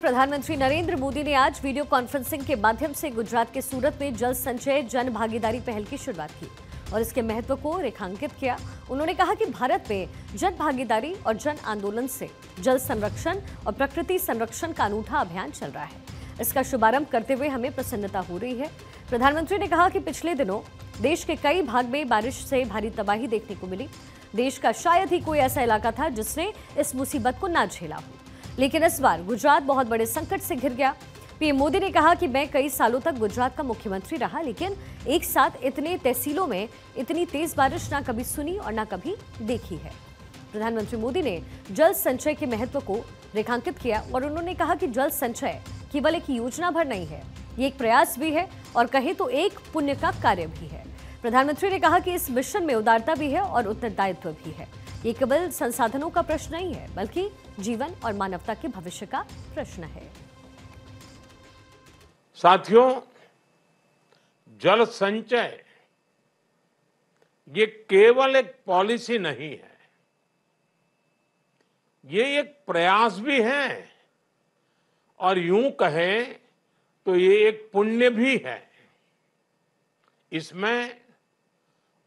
प्रधानमंत्री नरेंद्र मोदी ने आज वीडियो कॉन्फ्रेंसिंग के माध्यम से गुजरात के सूरत में जल संचय जन भागीदारी पहल की शुरुआत की और इसके महत्व को रेखांकित किया। उन्होंने कहा कि भारत में जन भागीदारी और जन आंदोलन से जल संरक्षण और प्रकृति संरक्षण का अनूठा अभियान चल रहा है। इसका शुभारंभ करते हुए हमें प्रसन्नता हो रही है। प्रधानमंत्री ने कहा कि पिछले दिनों देश के कई भाग में बारिश से भारी तबाही देखने को मिली। देश का शायद ही कोई ऐसा इलाका था जिसने इस मुसीबत को ना झेला हो, लेकिन इस बार गुजरात बहुत बड़े संकट से घिर गया। पीएम मोदी ने कहा कि मैं कई सालों तक गुजरात का मुख्यमंत्री रहा, लेकिन एक साथ इतने तहसीलों में इतनी तेज बारिश ना कभी सुनी और ना कभी देखी है। प्रधानमंत्री मोदी ने जल संचय के महत्व को रेखांकित किया और उन्होंने कहा कि जल संचय केवल एक योजना भर नहीं है, ये एक प्रयास भी है और कहे तो एक पुण्य का कार्य भी है। प्रधानमंत्री ने कहा कि इस मिशन में उदारता भी है और उत्तरदायित्व भी है। ये केवल संसाधनों का प्रश्न नहीं है, बल्कि जीवन और मानवता के भविष्य का प्रश्न है। साथियों, जल संचय ये केवल एक पॉलिसी नहीं है, ये एक प्रयास भी है और यूं कहें तो ये एक पुण्य भी है। इसमें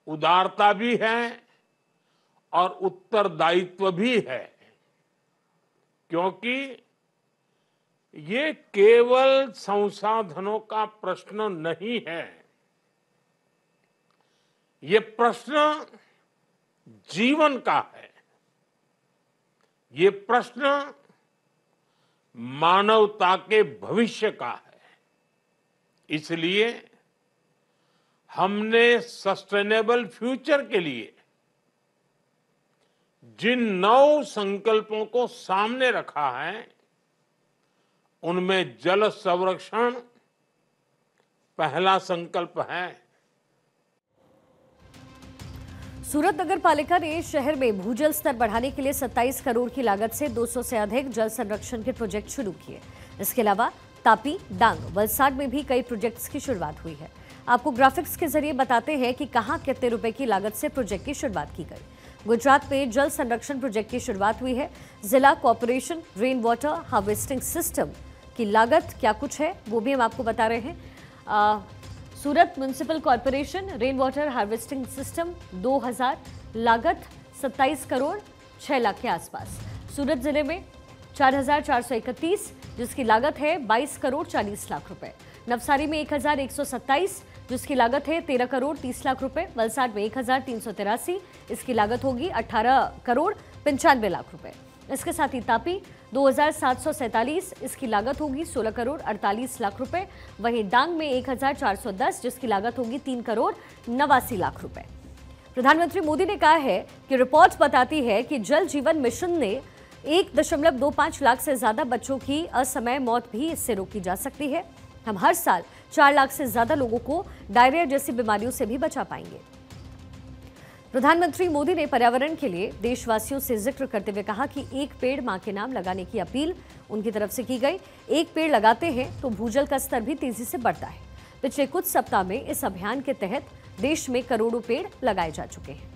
उदारता भी है और उत्तरदायित्व भी है, क्योंकि ये केवल संसाधनों का प्रश्न नहीं है, ये प्रश्न जीवन का है, ये प्रश्न मानवता के भविष्य का है। इसलिए हमने सस्टेनेबल फ्यूचर के लिए जिन 9 संकल्पों को सामने रखा है, उनमें जल संरक्षण पहला संकल्प है। सूरत नगर पालिका ने शहर में भूजल स्तर बढ़ाने के लिए 27 करोड़ की लागत से 200 से अधिक जल संरक्षण के प्रोजेक्ट शुरू किए। इसके अलावा तापी, डांग, वलसाड में भी कई प्रोजेक्ट्स की शुरुआत हुई है। आपको ग्राफिक्स के जरिए बताते हैं कि कहां कितने रुपए की लागत से प्रोजेक्ट की शुरुआत की गई। गुजरात में जल संरक्षण प्रोजेक्ट की शुरुआत हुई है। जिला corporation rain water harvesting system की लागत क्या कुछ है वो भी हम आपको बता रहे हैं। Surat municipal corporation rain water harvesting system 2000, लागत 27 करोड़ 6 लाख के आसपास। सूरत जिले में 4431, जिसकी लागत है 22 करोड़ 40 लाख रुपए। नवसारी में 1127, जिसकी लागत है 13 करोड़ 30 लाख रुपए। वलसाड में 1383, इसकी लागत होगी 18 करोड़ 95 लाख रुपए। इसके साथ ही तापी 2747, इसकी लागत होगी 16 करोड़ 48 लाख रुपए। वहीं डांग में 1410, जिसकी लागत होगी 3 करोड़ 89 लाख रुपए। प्रधानमंत्री मोदी ने कहा है कि रिपोर्ट बताती है कि जल जीवन मिशन ने 1.25 लाख से ज्यादा बच्चों की असमय मौत भी इससे रोकी जा सकती है। हम हर साल 4 लाख से ज्यादा लोगों को डायरिया जैसी बीमारियों से भी बचा पाएंगे। प्रधानमंत्री मोदी ने पर्यावरण के लिए देशवासियों से जिक्र करते हुए कहा कि एक पेड़ मां के नाम लगाने की अपील उनकी तरफ से की गई। एक पेड़ लगाते हैं तो भूजल का स्तर भी तेजी से बढ़ता है। पिछले कुछ सप्ताह में इस अभियान के तहत देश में करोड़ों पेड़ लगाए जा चुके हैं।